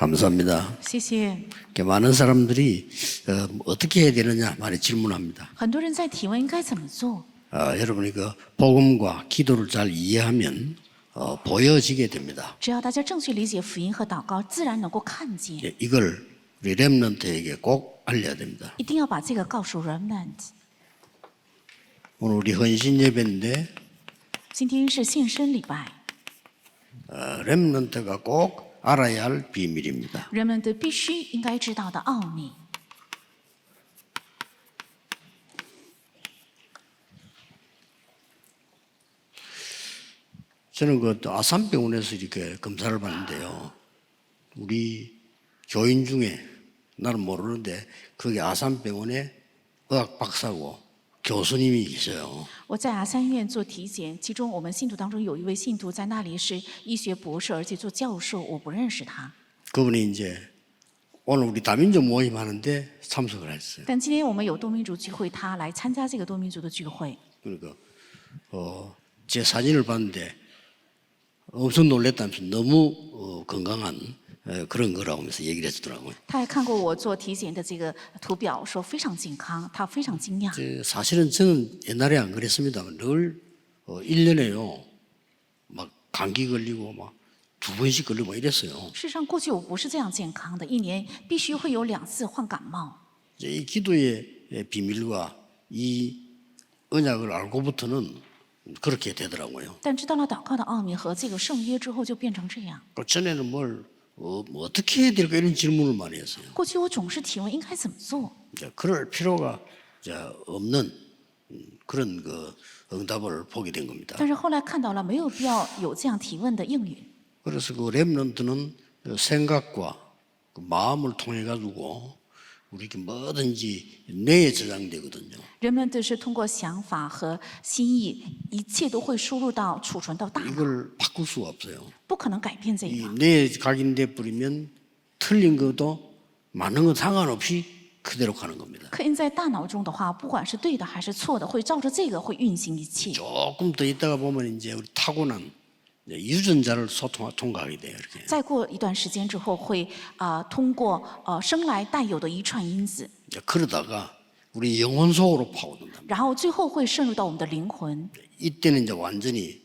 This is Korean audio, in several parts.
감사합니다. 谢谢。 이렇게 많은 사람들이 어떻게 해야 되느냐 많이 질문합니다. 很多人在提问应该怎么做？ 여러분이 그 복음과 기도를 잘 이해하면 보여지게 됩니다. 只要大家正确理解福音和祷告，自然能够看见。 이걸 우리 렘넌트에게 꼭 알려야 됩니다. 一定要把这个告诉 remnant。 오늘 우리 헌신 예배인데 今天是献身礼拜， 렘넌트가 꼭 알아야 할 비밀입니다. 人们都必须应该知道的奥秘。 저는 그 아산병원에서 이렇게 검사를 받는데요. 우리 교인 중에 나는 모르는데 거기 아산병원에 의학 박사고 교수님이 계셔요. 我在阿三院做体检，其中我们信徒当中有一位信徒在那里是医学博士，而且做教授，我不认识他。 그분이 이제 오늘 우리 다민족 모임 하는데 참석을 했어요. 但今天我们有多民族聚会，他来参加这个多民族的聚会。 그러니까 제 사진을 봤는데 엄청 놀랬다면서 너무 건강한 그런 거라고 하면서 얘기를 해주더라고요. 他还看过我做体检的这个图表，说非常健康，他非常惊讶。 사실은 저는 옛날에 안 그랬습니다만 늘 1년에요. 막 감기 걸리고 막 2번씩 걸리고 막 이랬어요. 事实上，过去我不是这样健康的，一年必须会有2次患感冒。 이 기도의 비밀과 이 언약을 알고부터는 그렇게 되더라고요. 但知道了祷告的奥秘和这个圣约之后，就变成这样。 그 전에는 뭘 어떻게 해야 될까 이런 질문을 많이 했어요. 过去我总是提问应该怎么做， 그럴 필요가 없는 그런 그 응답을 보게 된 겁니다. 但是后来看到了没有必要有这样提问的应允。 그래서 그 렘넌트는 생각과 그 마음을 통해 가지고 우리 뭐든지 뇌에 저장되거든요. 人们都是通过想法和心意，一切都会输入到、储存到大脑， 이걸 바꿀 수가 없어요. 不可能改变这 이 个。 뇌에 각인돼 버리면 틀린 것도 많은 건 상관없이 그대로 가는 겁니다. 刻印在大脑中的话，不管是对的还是错的，会照着这个会运行一切。 조금 더 있다가 보면 이제 우리 타고난 유전자를 통과하게 돼요. 이렇게. 再过一段时间之后会，通过生来带有的遗传因子， 그러다가 우리 영혼 속으로 파고든다. 然后最后会渗入到我们的灵魂， 이때는 이제 완전히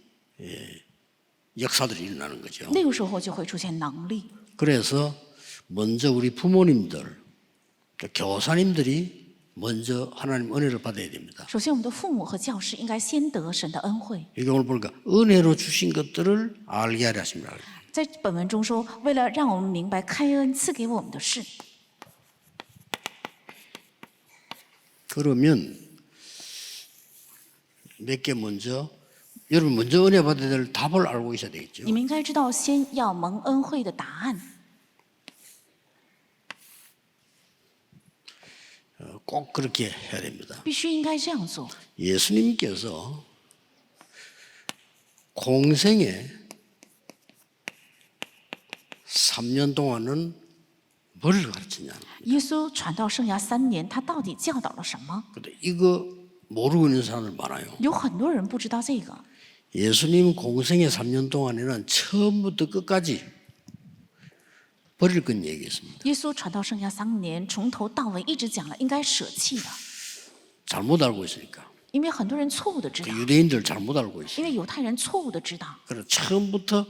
역사들이 일어나는 거죠. 那个时候就会出现能力。 그래서 먼저 우리 부모님들, 교사님들이 먼저 하나님 은혜를 받아야 됩니다. 首先，我们的父母和教师应该先得神的恩惠。 이게 오늘 보니까 은혜로 주신 것들을 알게 하려 하십니다. 在本文中说，为了让我们明白开恩赐给我们的事， 그러면 몇 개 먼저 여러분 먼저 은혜 받아야 될 답을 알고 있어야 되겠죠. 你们应该知道先要蒙恩惠的答案。 꼭 그렇게 해야 됩니다. 必须应该这样做。 예수님께서 공생에 3년 동안은 뭘 가르치냐. 耶稣传道生涯3年，他到底教导了什么？ 근데 이거 모르고 있는 사람들 많아요. 有很多人不知道这个。 예수님 공생의 3년 동안에는 처음부터 끝까지 버릴 건 얘기했습니다. 耶稣传道生涯3年，从头到尾一直讲了应该舍弃的， 잘못 알고 있으니까. 因为很多人错误的知道， 유대인들 잘못 알고 因 있어요. 为犹太人错误的知道， 그래서 처음부터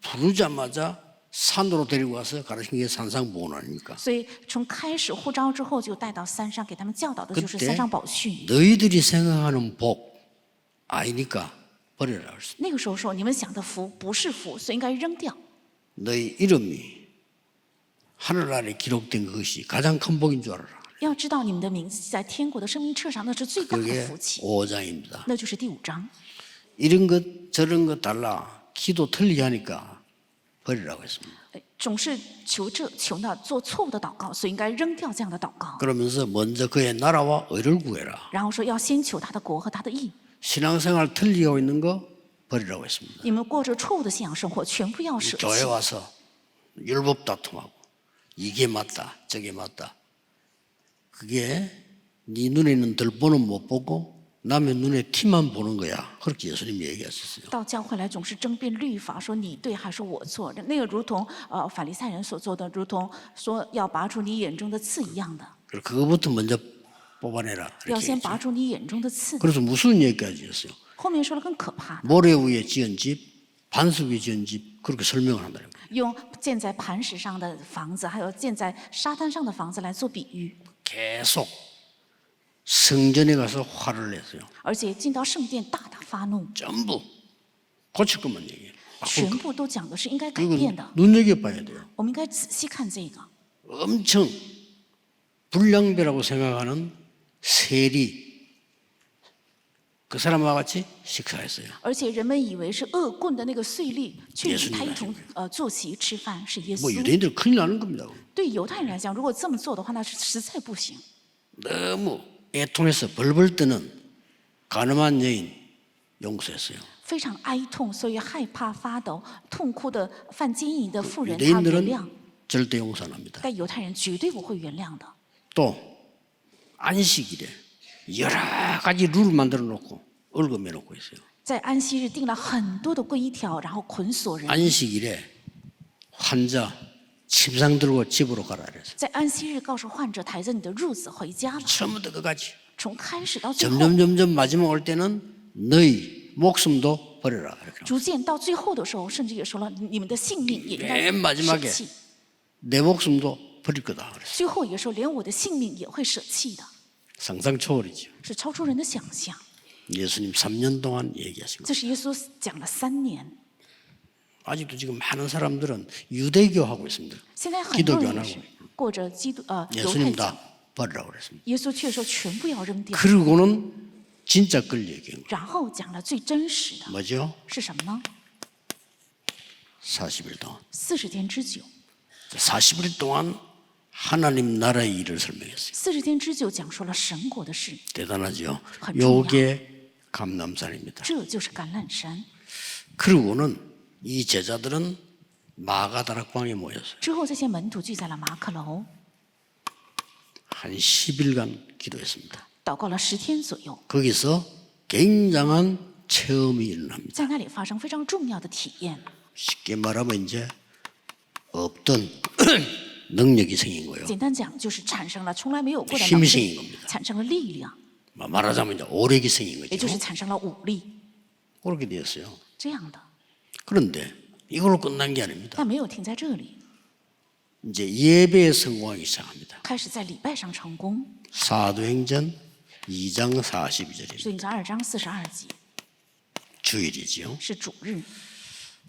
부르자마자 산으로 데리고 와서 가르친 게 산상보훈 아닙니까? 所以从开始呼召之后就带到山上，给他们教导的就是山上宝训。 너희들이 생각하는 복 아니니까 버려라 그랬어요. 那个时候说你们想的福不是福，所以应该扔掉。 너희 이름이 하늘 아래 기록된 것이 가장 큰 복인 줄 알아라. 要知道你们的名字在天国的生命册上，那是最大的 그게 福气， 5장입니다. 那就是第5章。 이런 것 저런 것 달라 기도 틀리게 하니까 버리라고 했습니다. 总是求这求那，做错误的祷告，所以应该扔掉这样的祷告。 그러면서 먼저 그의 나라와 의를 구해라. 然后说要先求他的国和他的义。 신앙생활 틀리게 하고 있는 거 버리라고 했습니다. 你们过着错误的信仰生活，全部要舍弃。 교회 와서 율법 다툼하고 이게 맞다 저게 맞다 그게 네 눈에는 들보는 못 보고 남의 눈에 티만 보는 거야. 그렇게 예수님이 얘기하셨어요. 到教会来总是争辩律法，说你对还是我错，那个如同法利赛人所做的，如同说要拔出你眼中的刺一样的， 그거부터 먼저 뽑아내라. 要 이렇게 先 했죠. 拔出你眼中的刺。 그래서 무슨 얘기까지 했어요? 后面说了更可怕的， 모래 위에 지은 집, 반석 위에 지은 집 그렇게 설명을 한다는 거예요. 用建在磐石上的房子，还有建在沙滩上的房子来做比喻， 계속 성전에 가서 화를 냈어요. 而且进到圣殿大大发怒， 전부 고칠 것만 얘기해요. 全部都讲的是应该改 이건 变的。 눈여겨봐야 돼요. 我们应该仔细看这个。 엄청 불량배라고 생각하는 세리 그 사람과 같이 식사했어요. 而且人们以为是恶棍的那个税吏，却与 예수님 他一同坐席吃饭，是耶 뭐 稣。 유대인들 큰일 나는 겁니다. 对犹太人来讲，如果这么做的话，那是实在不行。 너무 애통해서 벌벌 떠는 가늠한 여인 용서했어요. 非常哀痛，所以害怕发抖、痛哭的犯奸淫的妇人，他原谅 유대인들은 。 절대 용서 안 합니다. 但犹太人绝对不会原谅的。 또 안식일에 여러 가지 룰을 만들어 놓고 얽어매 놓고 있어요. 在安息日定了很多的规条，然后捆锁人。 안식일에 환자 침상 들고 집으로 가라 그래서 在安息日告诉患者抬着你的褥子回家吧。 처음부터 끝까지 从开始到最后， 점점 마지막 올 때는 너희 목숨도 버려라 이렇게. 逐渐到最后的时候，甚至也说了，你们的性命也应该 맨 舍 마지막에 弃。 내 목숨도 버릴 거다 그랬어요. 最后也说，连我的性命也会舍弃的， 상상 초월이죠. 是超出人的想象。 예수님 3년 동안 얘기하신 거. 这是耶稣讲了3年。 아직도 지금 많은 사람들은 유대교 하고 있습니다. 现在很 기독교 多 안 人是 하고 过着犹太 예수님 教， 다 버리라고 그랬습니다. 耶稣却说全部要扔掉， 그러고는 진짜 끌 얘기인 거. 然后讲了最真实的 뭐죠? 是什么呢？ 40일 동안. 40天之久。 40일 동안 하나님 나라의 일을 설명했어요. 40天之久讲述了神国的事， 대단하죠. 한 중요한. 요게 감람산입니다. 这就是橄榄山。 그리고는 이 제자들은 마가다락방에 모였어요. 之后，这些门徒聚在了马可楼， 한 10일간 기도했습니다. 祷告了10天左右， 거기서 굉장한 체험이 일어납니다. 在那里发生非常重要的体验。 쉽게 말하면 이제 없던 능력이 생긴 거예요. 简单讲，就是产生了从来没有过的 힘이 能 생긴 力， 겁니다. 产生了力量， 말하자면 이제 오력이 생긴 也就 거죠. 是产生了武力， 그렇게 되었어요. 这样的。 그런데 이걸로 끝난 게 아닙니다. 但没有停在这里， 이제 예배에 성공하기 시작합니다. 开始在礼拜上成功。 사도행전 2장 42절입니다. 所以2章42节 주일이지요. 是主日，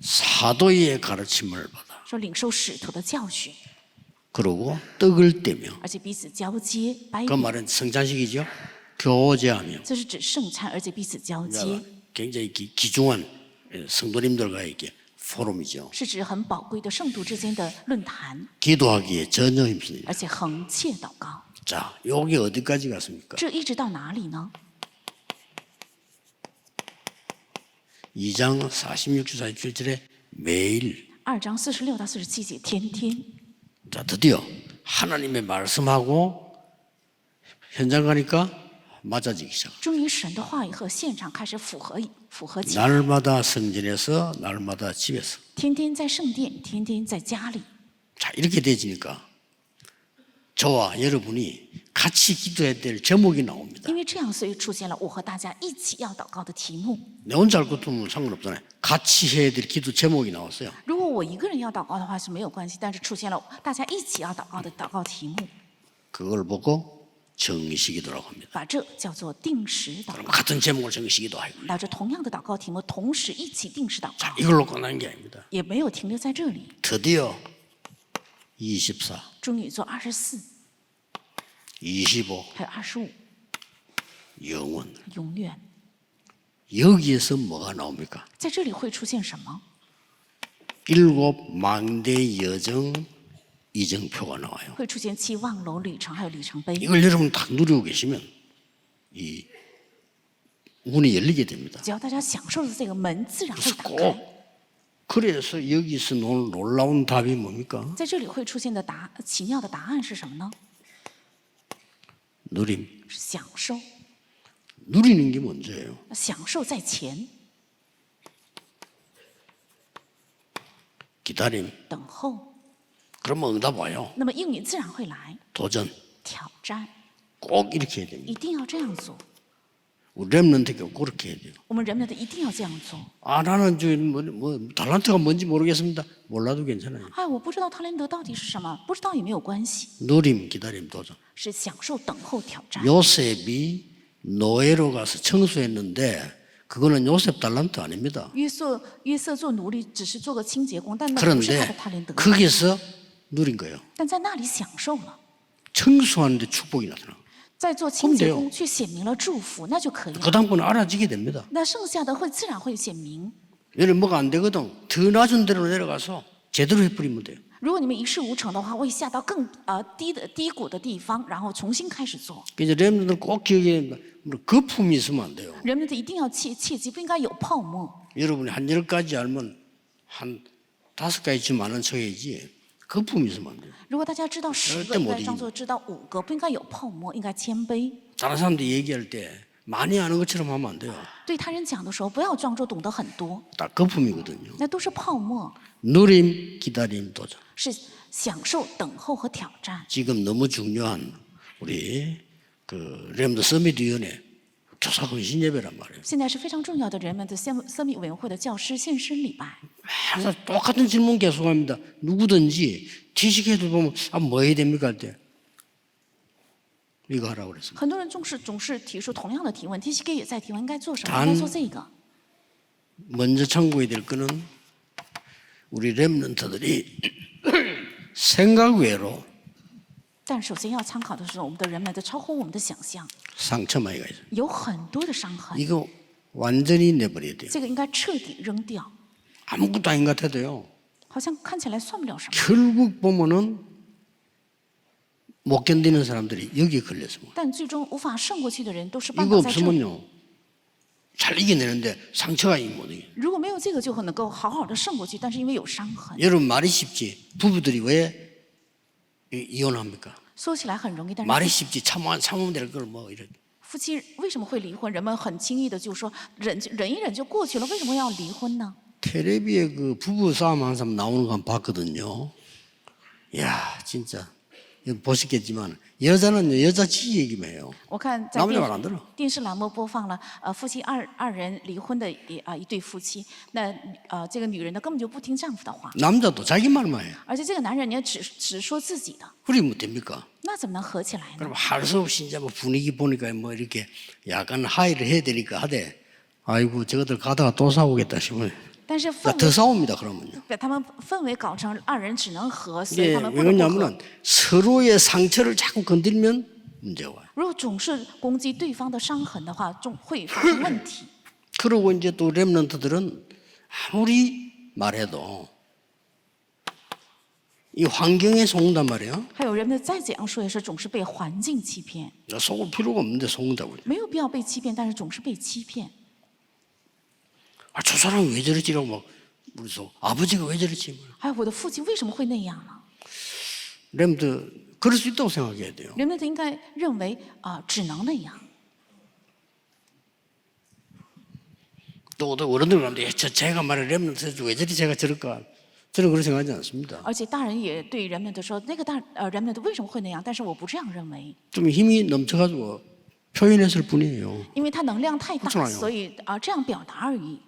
사도의 가르침을 받아. 说领受使徒的教训， 그러고 떡을 떼며 而且彼此交接掰 그 饼， 말은 성찬식이죠. 교제하며 这是指圣餐，而且彼此交接， 굉장히 귀중한 성도님들과의 이게 포럼이죠. 是指很宝贵的圣徒之间的论坛， 기도하기에 전혀 힘씁니다. 而且恒切祷告。 자, 여기 어디까지 갔습니까? 这一直到哪里呢？ 2장 46절 47절에 매일 2章46到47节，天天。 자, 드디어 하나님의 말씀하고 현장 가니까 맞아지기 시작. 终于神的话语和现场开始符合起来， 날마다 성전에서 날마다 집에서. 天天在圣殿，天天在家里。 자, 이렇게 되지니까 저와 여러분이 같이 기도해야 될 제목이 나옵니다. 因为这样，所以出现了我和大家一起要祷告的题目。 내 혼자 할 것도 상관없잖아요. 같이 해야 될 기도 제목이 나왔어요. 如果我一个人要祷告的话是没有关系，但是出现了大家一起要祷告的祷告题目， 그걸 보고 정시기도라고 합니다. 把这叫做定时祷 그럼 告。 같은 제목을 정시기도 하고. 拿着同样的祷告题目，同时一起定时祷 자, 告， 이걸로 끝난 게 아닙니다. 也没有停留在这里。 드디어 24, 终于做24， 25, 还有25， 영원. 永远。 여기에서 뭐가 나옵니까? 在这里会出现什么？ 일곱 망대 여정 이정표가 나와요. 会出现7望楼旅程，还有里程碑。 이걸 여러분 딱 누리고 계시면 이 문이 열리게 됩니다. 只要大家享受了这个门，自然会 그래서 打开。 꼭 그래서 여기서 놀라운 답이 뭡니까? 在这里会出现的奇妙的答案是什么呢？ 누림, 是享受， 누리는 게 먼저예요. 享受在前， 기다림. 等候， 그러면 응답 와요. 那么应允自然会来。 도전. 挑战 꼭 이렇게 해야 됩니다. 一定要这样做， 우리 렘넌트가 그렇게 해야 돼요. 我们人们的一定要这样做。 아, 나는 달란트가 뭔지 모르겠습니다. 몰라도 괜찮아요. 哎，我不知道他连德到底是什么，不知道也没有关系， 누림, 기다림, 도전. 是享受、等候、挑战。 요셉이 노예로 가서 청소했는데 그거는 요셉 달란트 아닙니다. 约瑟做奴隶只是做个清洁工，但那不是他 그런데 的塔连德， 거기서 누린 거예요. 但在那里享受了， 청소하는데 축복이 나타나. 在做清洁工却显明了祝福，那就可以 그 了。 다음번은 알아지게 됩니다. 那剩下的会自然会显明。 얘는 뭐가 안 되거든. 더 낮은 데로 내려가서 제대로 해버리면 돼요. 如果你们一事无成的话，会下到更低谷的地方，然后重新开始做。 그래서 렘들은 꼭 기억해야 됩니다. 거품이 있으면 안 돼요. 人们的一定要切记，不应该有泡沫。 여러분이 한 10가지 알면 한 5가지쯤 아는 척해야지 거품이 있으면 안 돼요. 如果大家知道10个，应该装作知道5个，不应该有泡沫，应该谦卑。 다른 사람들이 얘기할 때 많이 아는 것처럼 하면 안 돼요. 对他人讲的时候，不要装作懂得很多， 다 거품이거든요. 那都是泡沫， 누림, 기다림, 도전. 是享受、等候和挑战。 지금 너무 중요한 우리 그 렘드 서밋 위원회 조사 헌신 예배란 말이에요. 现在是非常重要的人们的森密委员会的教师献身礼拜， 항상 똑같은 질문 계속합니다. 누구든지 지식해도 보면 뭐 해야 됩니까 할 때 이거 하라고 그랬습니다. 很多人总是提出同样的提问 ，TCK 也在提问应该做什么， 단 应该做这个。 먼저 참고해야 될 거는 우리 렘넌트들이 생각 외로 但首先要参考的是我们的人们的超乎我们的想象， 상처 많이 가 있어요. 有很多的伤痕， 이거 완전히 내버려야 돼요. 这个应该彻底扔掉。 아무것도 아닌 것 같아도요. 好像看起来算不了什么， 결국 보면은 못 견디는 사람들이 여기에 걸렸습니다. 但最终无法胜过去的人都是绊 이거 倒在这里。 없으면요 잘 이겨내는데 상처가 못 이겨. 如果没有这个，就能够好好的胜过去，但是因为有伤痕， 여러분 말이 쉽지. 부부들이 왜 이혼합니까? 说起来很容易，但 말이 是 쉽지. 참으면 될 걸 뭐 이렇게. 夫妻为什么会离婚？人们很轻易的就说忍一忍就过去了，为什么要离婚呢？ 텔레비에 그 부부 싸움 하는 사람 나오는 거 한번 봤거든요. 야 진짜 이거 보시겠지만 여자는 여자 지 얘기만 해요. 我看在 남자 말 안 들어. 电视栏目播放了夫妻二人离婚的一对夫妻，那这个女人呢根本就不听丈夫的话， 남자도 자기 말만 해요. 而且这个男人呢只说自己的， 그러면 됩니까? 那怎么能合起来呢？ 그럼 할 수 없이 이제 뭐 분위기 보니까 뭐 이렇게 약간 하이를 해야 되니까 하되 아이고 저것들 가다가 또 싸우겠다 싶어요. 但是 나 더 싸웁니다 그러면요. 把他们氛围搞成二人只能和，所以 이게 他们 왜 不能不和 그러냐면 。 서로의 상처를 자꾸 건드리면 문제가 와요. 如果总是攻击对方的伤痕的话，会发生问题。 그러고 이제 또 렘넌트들은 아무리 말해도 이 환경에 속는단 말이에요. 还有人们再怎样说也是总是被环境欺骗， 속을 필요가 없는데 속는다고요. 没有必要被欺骗，但是总是被欺骗。 아, 저 사람 왜 저러지라고 막 그래서 아버지가 왜 저러지? 哎，我的父亲为什么会那样呢？ 렘드 그럴 수 있다고 생각해야 돼요. 人们应该认为只能那样。 또 어른들 가는데 제가 말해 렘넌트 왜 저리 제가 저럴까? 저는 그렇게 생각하지 않습니다. 而且大人也对人们的说，那个人们的为什么会那样？但是我不这样认为， 좀 힘이 넘쳐가지고 표현했을 뿐이에요. 因为他能量太大， 그렇잖아요. 所以这样表达而已。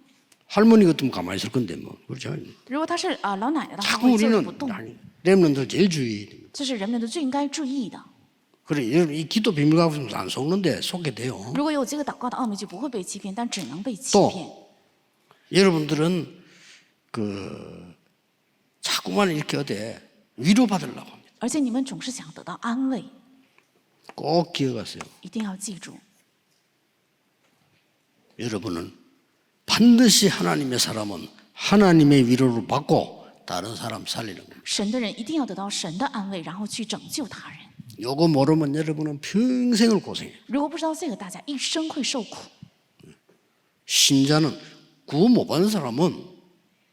할머니 같으면 가만히 있을 건데 뭐 그렇죠. 如果他是老奶奶的话， 자꾸 会坐着 우리는 不动， 렘넌트 제일 주의해야 됩니다. 这是人们的最应该注意的。 그래 여러분 이 기도 비밀 갖고 있으면 안 속는데 속게 돼요. 如果有这个祷告的奥秘，就不会被欺骗，但只能被欺 또 骗。 여러분들은 그 자꾸만 이렇게 어디 위로받으려고 합니다. 而且你们总是想得到安慰， 꼭 기억하세요. 一定要记住， 여러분은 반드시 하나님의 사람은 하나님의 위로를 받고 다른 사람 살리는 겁니다. 神的人一定要得到神的安慰，然后去拯救他人。 요거 모르면 여러분은 평생을 고생해요. 如果不知道这个，大家一生会受苦。 신자는 구원 못 받는 사람은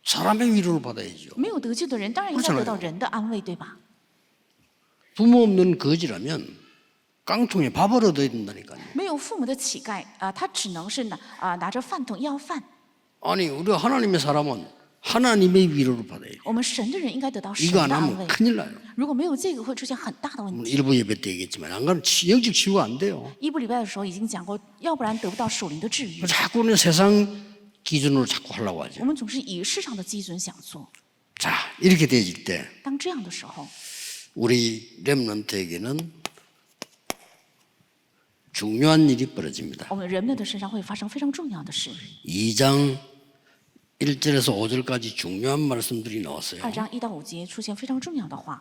사람의 위로를 받아야죠. 没有得救的人，当然应该得到人的安慰，对吧？ 부모 없는 거지라면 깡통에 밥을 얻어야 된다니까요. 没有父母的乞丐他只能是拿着饭桶要饭。 아니 우리가 하나님의 사람은 하나님의 위로를 받아야 돼요. 我们神的人应该得到神 이거 的 안 安 하면 慰， 큰일 나요. 如果没有这个，会出现很大的问题。 일부 예배 때 얘기했지만 안 그러면 영적 치유가 안 돼요. 一部礼拜的时候已经讲过，要不然得不到属灵的治愈。 자꾸는 세상 기준으로 자꾸 하려고 하죠. 我们总是以世上的基准想做， 자 이렇게 되질 때 当这样的时候， 우리 렘넌트에게는 중요한 일이 벌어집니다. 我们人们的身上会发生非常重要的事。 2장 1절에서 5절까지 중요한 말씀들이 나왔어요. 2章1到5节出现非常重要的话，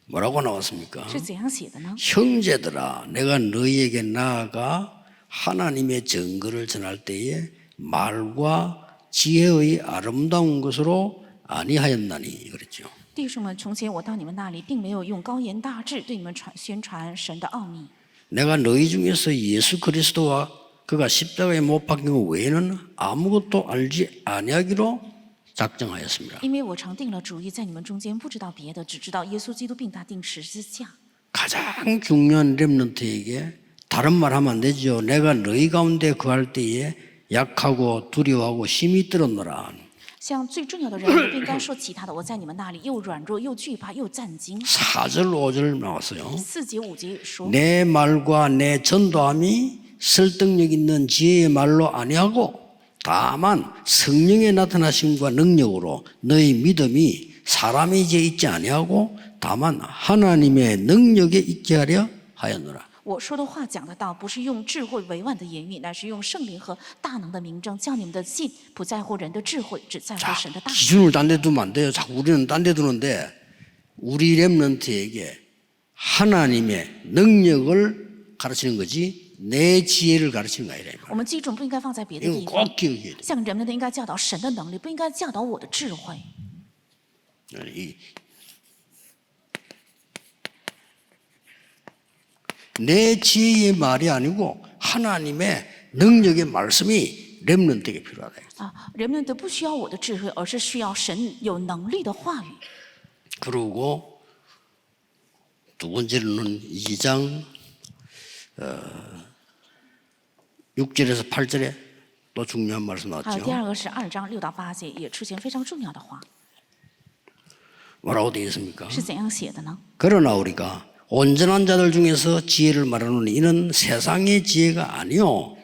뭐라고 나왔습니까? 是怎样写的呢？ 형제들아 내가 너희에게 나아가 하나님의 증거를 전할 때에 말과 지혜의 아름다운 것으로 아니하였나니 그랬죠. 弟兄们，从前我到你们那里，并没有用高言大志对你们宣传神的奥秘。 내가 너희 중에서 예수 그리스도와 그가 십자가에 못 박힌 것 외에는 아무것도 알지 아니하기로 작정하였습니다. 因为我常定了主意，在你们中间不知道别的，只知道耶稣基督并他钉十字架。 가장 중요한 렘넌트에게 다른 말 하면 안 되죠. 내가 너희 가운데 거할 때에 약하고 두려워하고 힘이 들었노라. 像最重要的人，我不应该说其他的。我在你们那里又软弱又惧怕又战惊。 4절 5절 나왔어요. 4节5节说， 내 말과 내 전도함이 설득력 있는 지혜의 말로 아니하고 다만 성령의 나타나심과 능력으로 너희 믿음이 사람의 지혜에 있지 아니하고 다만 하나님의 능력에 있게 하려 하였노라. 我说的话讲的道，不是用智慧委婉的言语，乃是用圣灵和大能的明证，叫你们的信不在乎人的智慧，只在乎 자, 神的大能。 기준을 딴 데 두면 안 돼요. 자꾸 우리는 딴 데 두는데 우리 렘넌트에게 하나님의 능력을 가르치는 거지 내 지혜를 가르치는 거 아니라. 我们基准不应该放在别的 이건 地方， 꼭 기억해야 돼. 像人们的应该教导神的能力，不应该教导我的智慧。 내 지혜의 말이 아니고 하나님의 능력의 말씀이 렘넌트에게 필요하다. 人们的不需要我的智慧，而是需要神有能力的话语。 그리고 두 번째로는 2장 6절에서 8절에 또 중요한 말씀 还有第 나왔죠. 二个是2章6到8节，也出现非常重要的话， 뭐라고 되어 있습니까? 是怎样写的呢？ 그러나 우리가 온전한 자들 중에서 지혜를 말하노니 이는 세상의 지혜가 아니요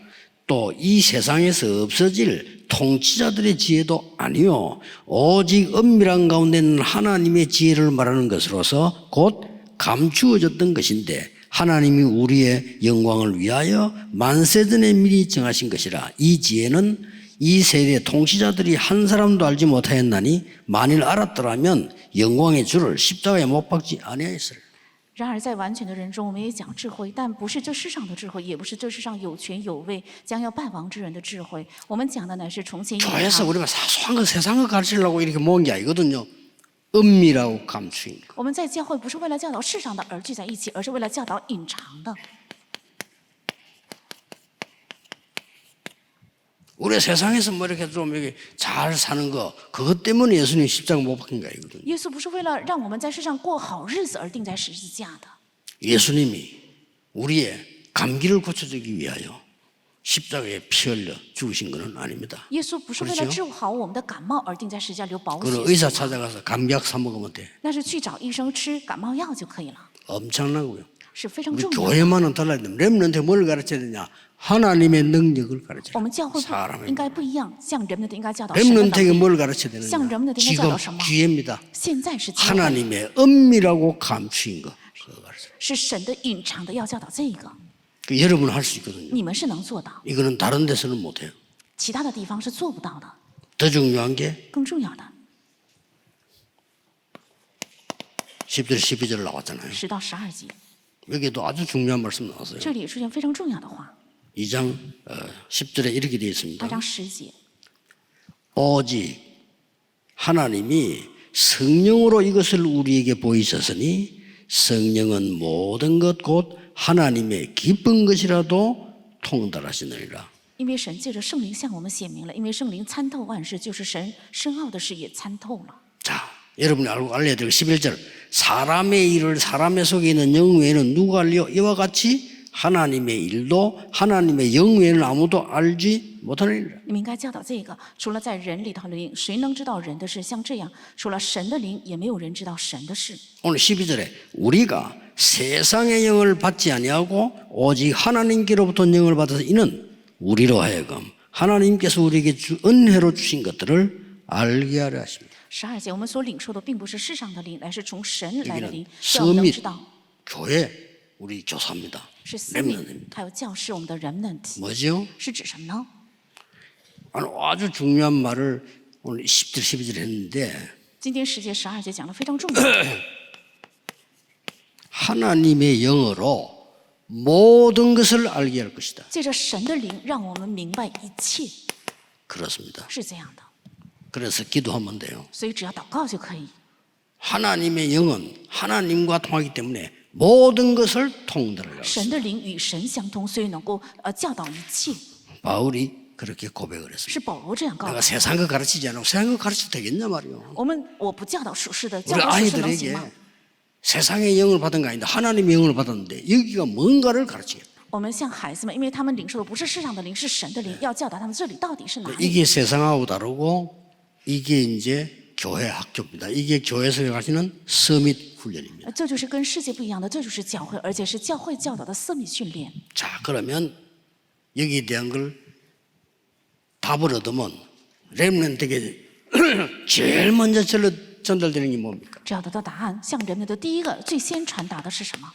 또 이 세상에서 없어질 통치자들의 지혜도 아니요 오직 은밀한 가운데 있는 하나님의 지혜를 말하는 것으로서 곧 감추어졌던 것인데 하나님이 우리의 영광을 위하여 만세전에 미리 정하신 것이라. 이 지혜는 이 세대 통치자들이 한 사람도 알지 못하였나니 만일 알았더라면 영광의 주를 십자가에 못 박지 아니하였으리라. 然而，在完全的人中，我们也讲智慧，但不是这世上的智慧，也不是这世上有权有位将要败亡之人的智慧。我们讲的乃是从前有 교회에서 他。 우리가 사소한 거 세상 거 가르치려고 이렇게 모은 게 아니거든요. 은밀하고 감추인 거. 我们在教会不是为了教导世上的而聚在一起，而是为了教导隐藏的。 우리 세상에서 뭐 이렇게 좀 이렇게 잘 사는 거 그것 때문에 예수님 십자가 못 박힌 거 아니거든요. 耶稣不是为了让我们在世上过好日子而钉在十字架的。 예수님이 우리의 감기를 고쳐주기 위하여 십자가에 피 흘려 죽으신 것은 아닙니다. 耶稣不是为了 그렇죠 治好我们的感冒而钉在十字架流宝 그는 血 의사 死亡， 찾아가서 감기약 사 먹으면 돼. 那是去找医生吃感冒药就可以了， 엄청나고요. 是非常 우리 重要的。 교회만은 달라야 됩니다. 렘넌트에 뭘 가르쳐야 되냐? 하나님의 능력을 我 가르쳐야 们教会不 사람의 应该不一样，像人们的应该教导神的 렘넌트에게 能力。 뭘 가르쳐야 되느냐? 像人们的应该 지금 教导什么？ 기회입니다. 现在是机会， 하나님의 은밀하고 감추인 거. 그거 가르쳐요. 是神的隐藏的，要教导这个， 그 여러분 할 수 있거든요. 你们是能做到， 이거는 다른 데서는 못해요. 其他的地方是做不到的。 더 중요한 게 更重要的， 10절 12절 나왔잖아요. 10到12节， 여기도 아주 중요한 말씀 나왔어요. 这里也出现非常重要的话。 2장 10절에 이렇게 되어 2 있습니다. 章10节， 오직 하나님이 성령으로 이것을 우리에게 보이셨으니 성령은 모든 것 곧 하나님의 기쁜 것이라도 통달하시느니라. 因为神借着圣灵向我们显明了，因为圣灵参透万事，就是神深奥的事也参透了。 자, 여러분이 알려야 될 11절. 사람의 일을 사람의 속에 있는 영 외에는 누가 알려? 이와 같이 하나님의 일도 하나님의 영 외에는 아무도 알지 못하느니라. 你们应该教导这个，除了在人里头的灵，谁能知道人的事？像这样，除了神的灵，也没有人知道神的事。 오늘 12절에 우리가 세상의 영을 받지 아니하고 오직 하나님께로부터 영을 받아서 이는 우리로 하여금 하나님께서 우리에게 은혜로 주신 것들을 알게 하려 하십니다. 12节，我们所领受的并不是世上的灵，乃是从神来的灵， 여기는 叫我们能 서밋 知道 교회 우리 교사입니다. 是司命 렘넌트입니다. 还有教士，我们的 remnant 뭐죠? 是指什么呢？ 아주 중요한 말을 오늘 10절 12절 했는데 今天10节、12节讲的非常重要， 하나님의 영으로 모든 것을 알게 할 것이다. 借着神的灵，让我们明白一切， 그렇습니다. 是这样的。 그래서 기도하면 돼요. 所以只要祷告就可以。 하나님의 영은 하나님과 통하기 때문에 모든 것을 통달하려고 神的灵与神相通，所以能够教导一切。 바울이 그렇게 고백을 했습니다. 是保罗这样告 내가 诉 세상 거 가르치지 않고 세상 거 가르쳐도 되겠냐 말이요. 我不教导属世的， 우리 教导属世能行 아이들에게 吗？ 세상의 영을 받은 거 아닌데 하나님의 영을 받았는데 여기가 뭔가를 가르치겠다. 我们向孩子们，因为他们领受的不是世上的灵，是神的灵，要教导他们这里到底是哪里。 이게 세상하고 다르고 이게 이제 교회 학교입니다. 이게 교회에서 가시는 서밋 훈련입니다. 这就是跟世界不一样的，这就是教会，而且是教会教导的私密训练。 자, 그러면 여기에 대한 걸 답을 얻으면 렘넌트에게 제일 먼저 전달되는 게 뭡니까? 只要得到答案，向人们的第一个最先传达的是什么？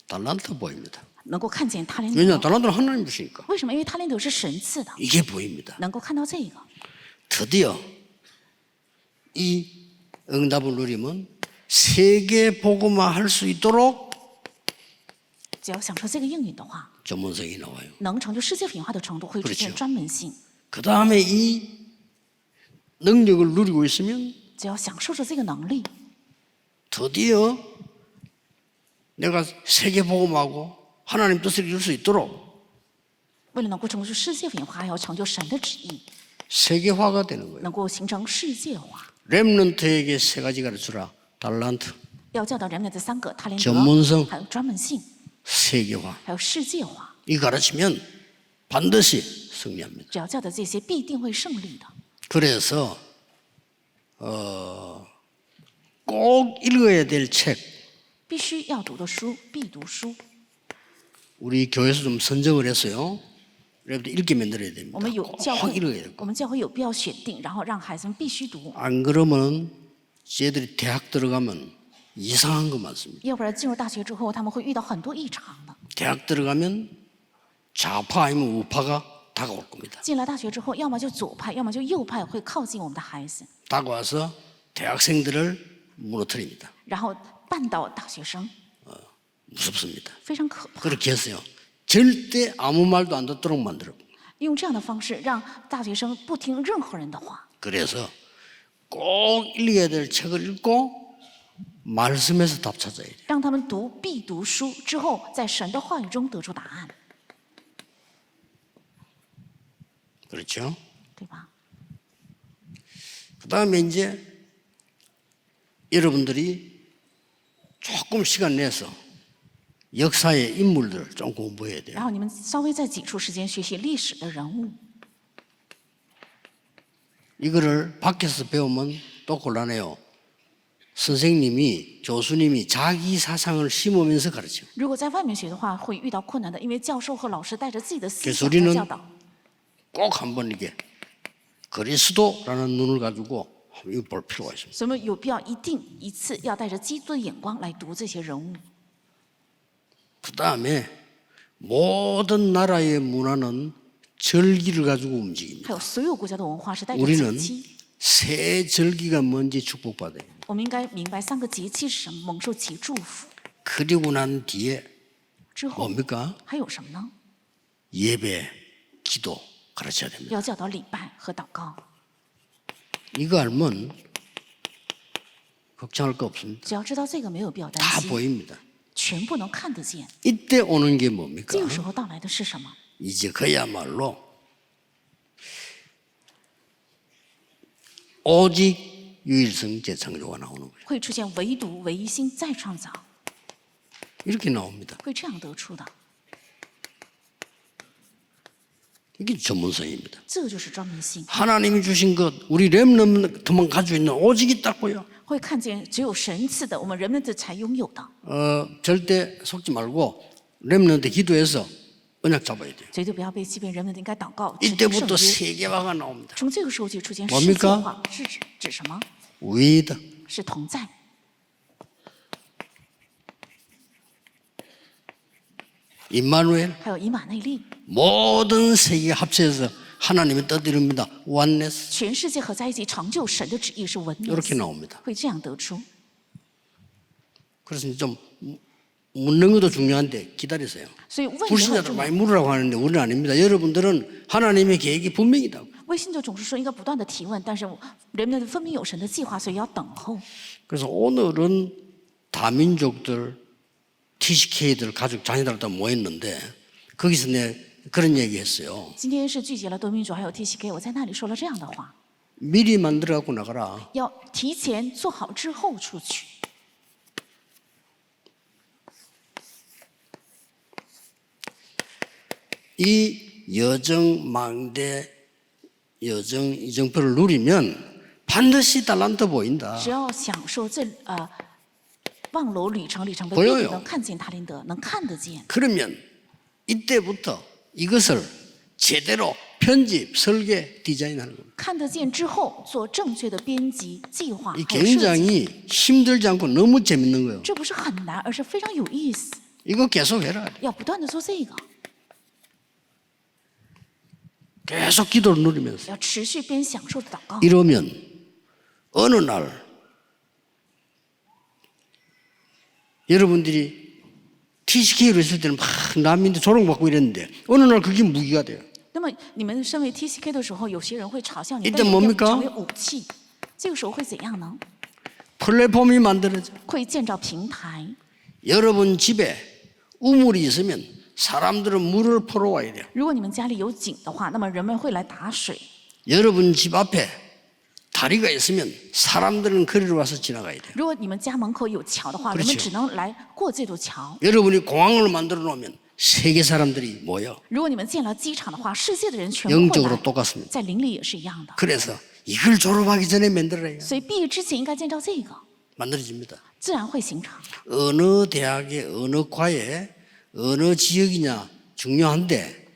달란트 보입니다. 能够看见他连 왜냐? 德。 달란트는 하나님 주시니까. 为什么？因为他连德是神赐的， 이게 보입니다. 能够看到这个。 드디어 이 응답을 누리면 세계 복음화 할 수 있도록 只要享受这个应允的话， 전문성이 나와요. 能成就世界品化的程度会出现 그렇죠 专门性。 그 다음에 이 능력을 누리고 있으면 只要享受着这个能力， 드디어 내가 세계 복음하고 하나님 뜻을 이룰 수 있도록 为了能够成就世界品化，还要成就神的旨意， 세계화가 되는 거예요. 能够形成世界化。 렘넌트에게 세 가지 가르쳐라. 달란트, 要教导人们的三个，他连德 전문성 ，还有专门性， 세계화. 还有世界化。 이 가르치면 반드시 승리합니다. 只要教导这些，必定会胜利的。 그래서 꼭 읽어야 될 책, 必须要读的书，必读书。 우리 교회에서 좀 선정을 했어요. 여러분들 읽게 만들어야 됩니다. 我们有教 확 会 읽어야 돼요. 我们教会有必要选定，然后让孩子们必须读， 안 그러면 쟤들이 대학 들어가면 이상한 거 많습니다. 要不然进入大学之后，他们会遇到很多异常的。 대학 들어가면 좌파 아니면 우파가 다가올 겁니다. 进了大学之后，要么就左派，要么就右派会靠近我们的孩子， 다가와서 대학생들을 무너뜨립니다. 然后绊倒大学生， 무섭습니다. 非常可怕。 그렇게 했어요. 절대 아무 말도 안 듣도록 만들어. 用这样的方式让大学生不听任何人的话， 그래서 꼭 읽어야 될 책을 읽고 말씀에서 답 찾아야 돼요. 让他们读必读书之后，在神的话语中得出答案， 그렇죠? 对吧？ 그 다음에 이제 여러분들이 조금 시간 내서 역사의 인물들을 좀 공부해야 돼요. 然后你们稍微再挤出时间学习历史的人物， 이거를 밖에서 배우면 또 곤란해요. 선생님이, 교수님이 자기 사상을 심으면서 가르쳐. 如果在外面学的话，会遇到困难的，因为教授和老师带着自己的思 그래서 想来 우리는 教导。 꼭 한번 이게 그리스도라는 눈을 가지고 이거 볼 필요가 있습니다. 所以我们有必要一定一次要带着基督的眼光来读这些人物。 그 다음에 모든 나라의 문화는 절기를 가지고 움직입니다. 还有所有国家的文化是带着节 우리는 期， 새 절기가 뭔지 축복받아요. 我们应该明白三个节期是什么，蒙受其祝福。 그리고 난 뒤에 之后 뭡니까? 还有什么呢？ 예배, 기도 가르쳐야 됩니다. 要教导礼拜和祷告。 이거 알면 걱정할 거 없습니다. 只要知道这个，没有必要担 다 心， 보입니다. 全部能看得见。 이때 오는 게 뭡니까? 这个时候到来的是什么？ 이제 그야말로 오직 유일성 재창조가 나오는 거예요. 会出现唯独、唯心再创造， 이렇게 나옵니다. 会这样得出的。 이게 전문성입니다. 这就是专门性， 하나님이 주신 것 우리 렘넌트만 가지고 있는 오직 있다고요. 会看见只有神赐的，我们人们的才拥有的， 절대 속지 말고 렘넌트 기도해서 언약 잡아야 돼요. 绝对不要被欺骗。人们应该祷告，持定圣 이때부터 约。 세계화가 나옵니다. 从这个时候就出现世 뭡니까 界化，是指什么？ 위드, 是同在。 임마누엘, 还有以马内利， 모든 세계가 합쳐서 하나님의 뜻 이룹니다. 원네스 全世界合在一起成就神的旨意是文明， 이렇게 나옵니다. 会这样得出。 그래서 좀 묻는 것도 중요한데 기다리세요. 所以问也很 불신자들 重要。 많이 물으라고 하는데 우리는 아닙니다. 여러분들은 하나님의 계획이 분명이다. 微信就总是说应该不断的提问，但是人们分明有神的计划，所以要等候。 그래서 오늘은 다민족들, TCK들 가족 자녀들 다 모였는데 거기서 내 그런 얘기했어요. 今天是聚集了多民族还有 TCK， 我在那里说了这样的话： 미리 만들어 갖고 나가라. 要提前做好之后出去。 이 여정 망대 여정 이정표를 누리면 반드시 달란트 보인다. 只要享受这望楼里程碑， 보여요 必定能看见塔林德，能看得见。 그러면 이때부터 이것을 제대로 편집, 설계, 디자인하는 겁니다. 看得见之后，做正确的编辑计划 이 还有设计， 굉장히 힘들지 않고 너무 재밌는 거예요. 这不是很难，而是非常有意思。 이거 계속 해라. 要不断的做这个， 계속 기도를 누리면서 要持续边享受的祷告。 이러면 어느 날 여러분들이 TCK로 있을 때는 막 난민들 조롱받고 이랬는데 어느 날 그게 무기가 돼요. 那么你们身为 TCK 的时候，有些人会嘲笑你， 이때 但是要 뭡니까 成为武器。这个时候会怎样呢？ 플랫폼이 만들어져. 会建造平台。 여러분 집에 우물이 있으면 사람들은 물을 퍼러 와야 돼요. 如果你们家里有井的话，那么人们会来打水。 여러분 집 앞에 다리가 있으면 사람들은 거리로 와서 지나가야 돼요. 如果你们家门口有桥的话， 그렇죠 人们只能来过这座桥。 여러분이 공항을 만들어 놓으면 세계 사람들이 모여 如果你们建了机场的话，世界的人全部会 영적으로 来。 똑같습니다. 在灵里也是一样的， 그래서 이걸 졸업하기 전에 만들어야 해요. 所以毕业之前应该建造这个， 만들어집니다. 自然会形成。 어느 대학에 어느 과에 어느 지역이냐 중요한데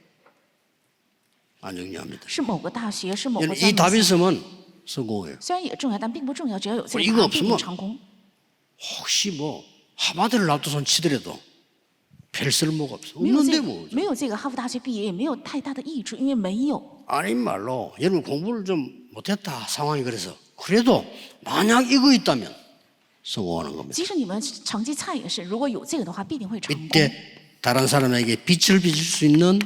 안 중요합니다. 是某个大学，是某个 이 项 답이 目。 있으면 성공해요. 虽然也重要，但并不重要。只要有这 이거 个答案， 없으면 必定成功。 혹시 뭐 하버드를 놔두선 치더라도 별 쓸모가 없어. 没有 없는데 这 뭐. 没有这个哈佛大学毕业，也没有太大的益处，因为没有。 아닌 말로 여러분 공부를 좀 못했다 상황이 그래서 그래도 만약 이거 있다면 성공하는 겁니다. 即使你们成绩差也是，如果有这个的话，必定会成功。 이때 다른 사람에게 빛을 비출 수 있는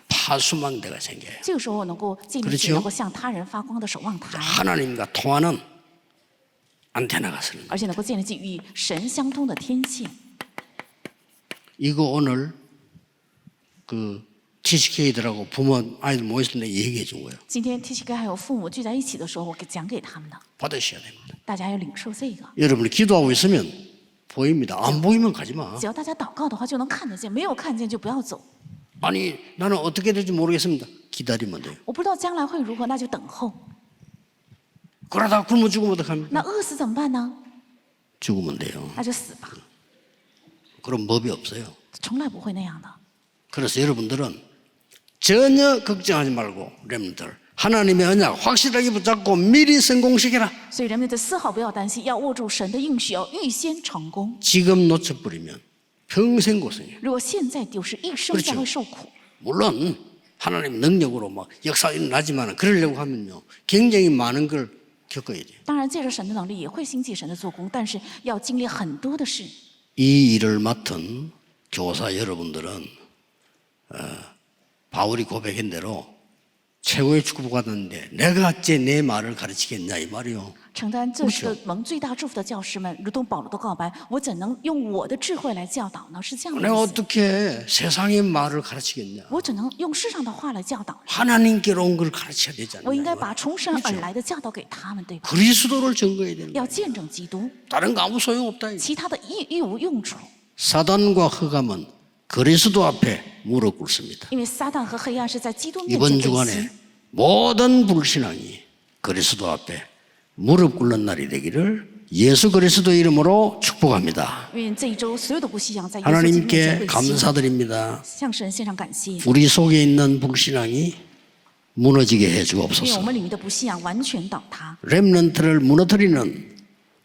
파수망대가 생겨요. 这个时候能够建立 그렇죠 起能够向他人发光的守望台， 하나님과 통하는 안테나가 서는 거예요. 而且能够建立起与神相通的天线。 이거 오늘 그 TCK들하고 부모 아이들 모였을 때 얘기해 준 거예요. 今天 TCK 还有父母聚在一起的时候，我讲给他们的， 받으셔야 됩니다. 大家要领受这个。 여러분이 기도하고 있으면 보입니다. 안 보이면 가지 마. 只要大家祷告的话，就能看得见；没有看见就不要走。 아니 나는 어떻게 될지 모르겠습니다. 기다리면 돼요. 我不知道将来会如何，那就等候。 그러다 굶어 죽으면 어떡합니까? 那饿死怎么办呢？ 죽으면 돼요. 那就死吧， 그런 법이 없어요. 从来不会那样的。 그래서 여러분들은 전혀 걱정하지 말고 렘들 하나님의 언약 확실하게 붙잡고 미리 성공시켜라. 所以人们的丝毫不要担心，要握住神的应许，要预先成功。 지금 놓쳐버리면 평생 고생해요. 如果现在丢失，一生 그렇죠 将会受苦。 물론 하나님 능력으로 막 역사가 일어나지만 그러려고 하면요 굉장히 많은 걸 겪어야 돼요. 当然，借着神的能力也会兴起神的做工，但是要经历很多的事。 이 일을 맡은 교사 여러분들은 바울이 고백한 대로 최고의 축복을 받았는데 내가 어째 내 말을 가르치겠냐 이 말이요. 承担这是个蒙最大祝福的教师们，如同保罗的告白，我怎能用我的智慧来教导呢？是这样的 내가 意思。 어떻게 세상의 말을 가르치겠냐. 我只能用世上的话来教导， 하나님께로 온 걸 가르쳐야 되지 我应该 않느냐. 把从神而来的教导给他们，对吧？ 그리스도를 증거해야 되는 거야. 要见证基督， 다른 거 아무 소용없다. 이거. 其他的一无用处。 사단과 흑암은 그리스도 앞에 무릎 꿇습니다. 因为撒旦和黑暗是在基督面 이번 前背 주간에 弃。 모든 불신앙이 그리스도 앞에 무릎 꿇는 날이 되기를 예수 그리스도 이름으로 축복합니다. 愿这一周所有的不信仰在耶稣基督面前 하나님께 背弃， 감사드립니다. 向神献上感谢。 우리 속에 있는 불신앙이 무너지게 해 愿我 주옵소서. 们里面的不信仰完全倒塌， 렘넌트를 무너뜨리는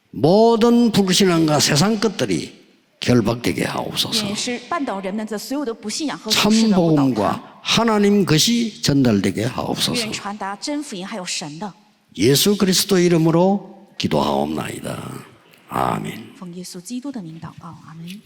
모든 불신앙과 세상 것들이 결박되게 하옵소서. 也是绊倒人们的所有的不信仰和俗世的不倒塌。 참복음과 하나님 것이 전달되게 하옵소서. 愿传达真福音还有神的， 예수 그리스도 이름으로 기도하옵나이다. 아멘. 奉耶稣基督的名祷告，阿门。